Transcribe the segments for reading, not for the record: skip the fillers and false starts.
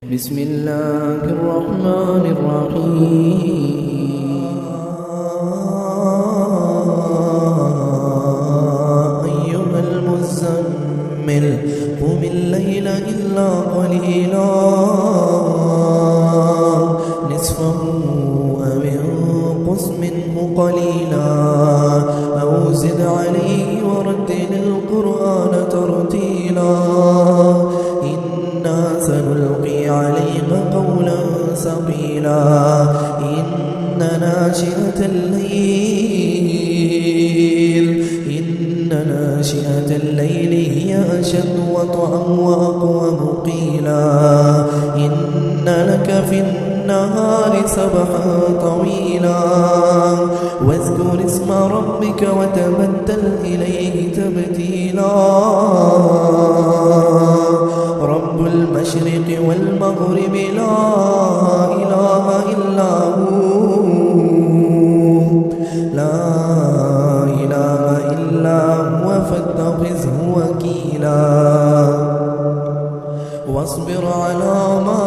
بسم الله الرحمن الرحيم. أيها المزمل قم الليل إلا قليلا نصفه أو انقص منه قليلا أو زد عليه ورتل القرآن ترتيلا إنا سنلقي عليك قولا ثقيلا إن ناشئة الليل هي أشد وطئا وأقوم قيلا إن لك في النهار سبحا طويلا واذكر اسم ربك وتبتل إليه تبتيلا رب المشرق والمغرب لا إله إلا هو فاتخذه وكيلا واصبر على ما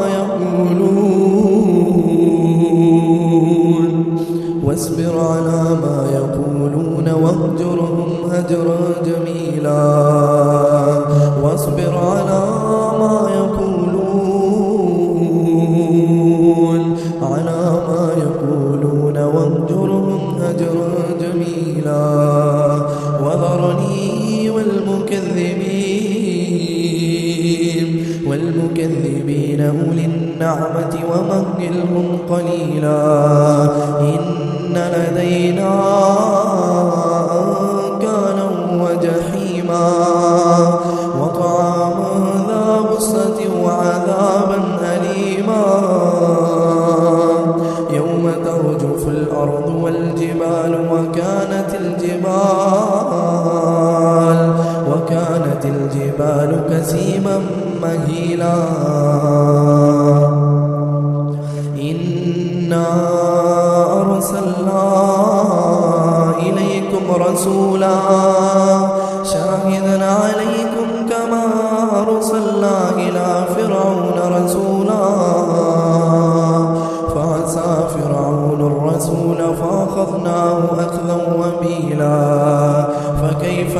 يقولون واهجرهم هجرا جميلا واصبر على ما يقولون واهجرهم هجرا جميلا وذرني والمكذبين أولي النعمة ومهلهم قليلا إن لدينا أنكالا وجحيما وطعاما ذا غصة وعذابا أليما يوم ترجف الأرض والجبال وكانت الجبال كثيبا مهيلا إنا أرسلنا إليكم رسولا شاهدا عليكم كما أرسلنا إلى فرعون رسولا فعصى فرعون الرسول فأخذناه أخذا وبيلا فكيف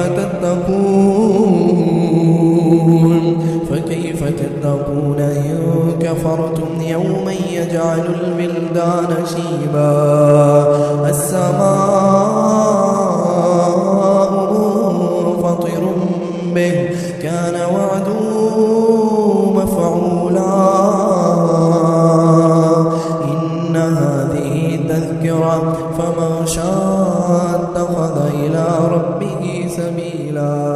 تتقون إن كفرتم يوما يجعل الولدان شيبا السماء منفطر به كان وعده مفعولا إن هذه تذكرة فمن شاء اتخذ إلى ربه سبيلا.